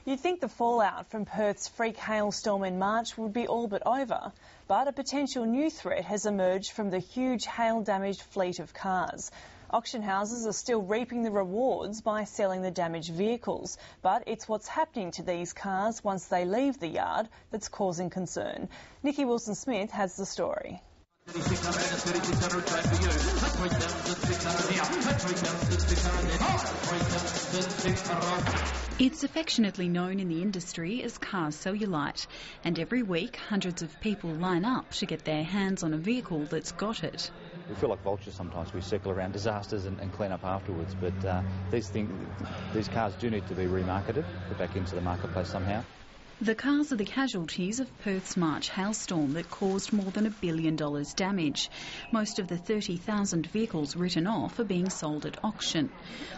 You'd think the fallout from Perth's freak hailstorm in March would be all but over, but a potential new threat has emerged from the huge hail-damaged fleet of cars. Auction houses are still reaping the rewards by selling the damaged vehicles, but it's what's happening to these cars once they leave the yard that's causing concern. Nikki Wilson-Smith has the story. It's affectionately known in the industry as car cellulite, and every week hundreds of people line up to get their hands on a vehicle that's got it. We feel like vultures sometimes. We circle around disasters and clean up afterwards, but these cars do need to be remarketed, put back into the marketplace somehow. The cars are the casualties of Perth's March hailstorm that caused more than $1 billion damage. Most of the 30,000 vehicles written off are being sold at auction.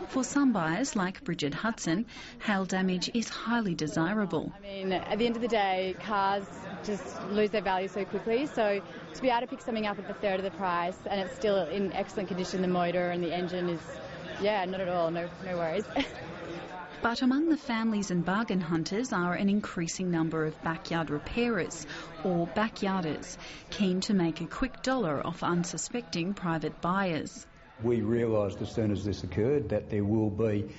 For some buyers, like BRIDGET HUDSON, hail damage is highly desirable. I mean, at the end of the day, cars just lose their value so quickly, so to be able to pick something up at a third of the price and it's still in excellent condition, the motor and the engine is, yeah, not at all, no worries. But among the families and bargain hunters are an increasing number of backyard repairers, or backyarders, keen to make a quick dollar off unsuspecting private buyers. We realised as soon as this occurred that there will be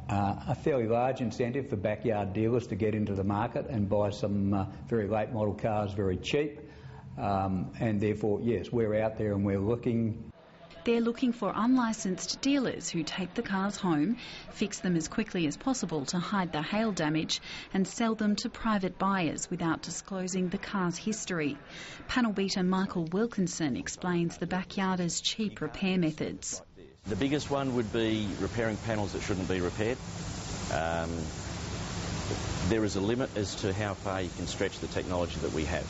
a fairly large incentive for backyard dealers to get into the market and buy some very late model cars very cheap, and therefore, yes, we're out there and we're looking. They're looking for unlicensed dealers who take the cars home, fix them as quickly as possible to hide the hail damage and sell them to private buyers without disclosing the car's history. Panel beater Michael Wilkinson explains the backyarders' cheap repair methods. The biggest one would be repairing panels that shouldn't be repaired. There is a limit as to how far you can stretch the technology that we have.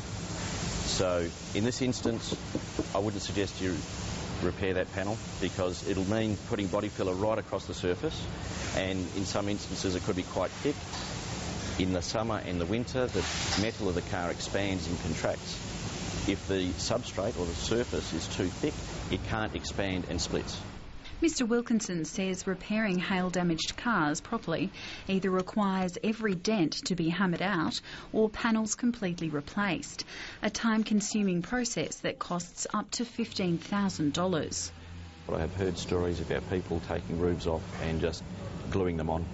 So in this instance, I wouldn't suggest you repair that panel because it'll mean putting body filler right across the surface, and in some instances it could be quite thick. In the summer and the winter, the metal of the car expands and contracts. If the substrate or the surface is too thick, it can't expand and splits. Mr Wilkinson says repairing hail-damaged cars properly either requires every dent to be hammered out or panels completely replaced, a time-consuming process that costs up to $15,000. I have heard stories about people taking roofs off and just gluing them on,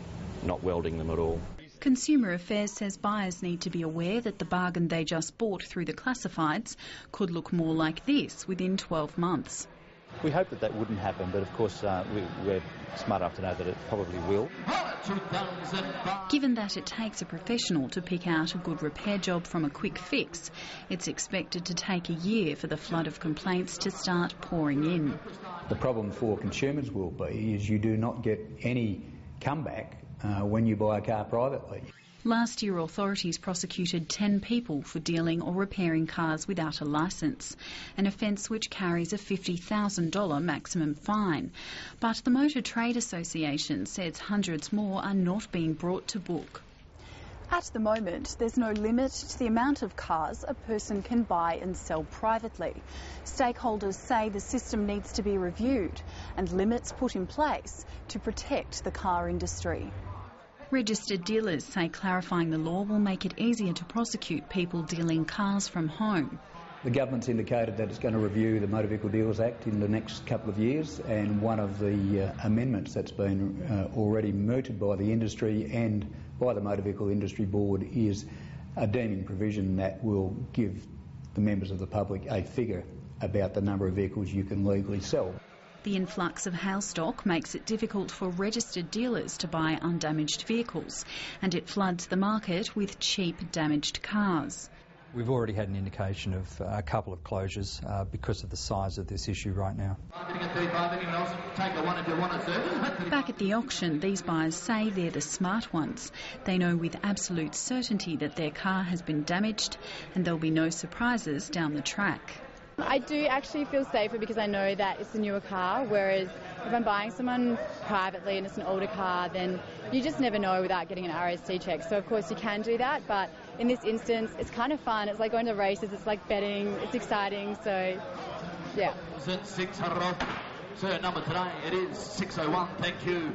not welding them at all. Consumer Affairs says buyers need to be aware that the bargain they just bought through the classifieds could look more like this within 12 months. We hope that wouldn't happen, but of course we're smart enough to know that it probably will. Given that it takes a professional to pick out a good repair job from a quick fix, it's expected to take a year for the flood of complaints to start pouring in. The problem for consumers will be is you do not get any comeback when you buy a car privately. Last year, authorities prosecuted 10 people for dealing or repairing cars without a licence, an offence which carries a $50,000 maximum fine. But the Motor Trade Association says hundreds more are not being brought to book. At the moment, there's no limit to the amount of cars a person can buy and sell privately. Stakeholders say the system needs to be reviewed and limits put in place to protect the car industry. Registered dealers say clarifying the law will make it easier to prosecute people dealing cars from home. The government's indicated that it's going to review the Motor Vehicle Dealers Act in the next couple of years, and one of the amendments that's been already mooted by the industry and by the Motor Vehicle Industry Board is a deeming provision that will give the members of the public a figure about the number of vehicles you can legally sell. The influx of hail stock makes it difficult for registered dealers to buy undamaged vehicles, and it floods the market with cheap, damaged cars. We've already had an indication of a couple of closures because of the size of this issue right now. Back at the auction, these buyers say they're the smart ones. They know with absolute certainty that their car has been damaged and there'll be no surprises down the track. I do actually feel safer because I know that it's a newer car, whereas if I'm buying someone privately and it's an older car, then you just never know without getting an RSC check. So of course you can do that, but in this instance it's kind of fun. It's like going to races, it's like betting, it's exciting, so yeah. Sir, number today, it is 601, thank you.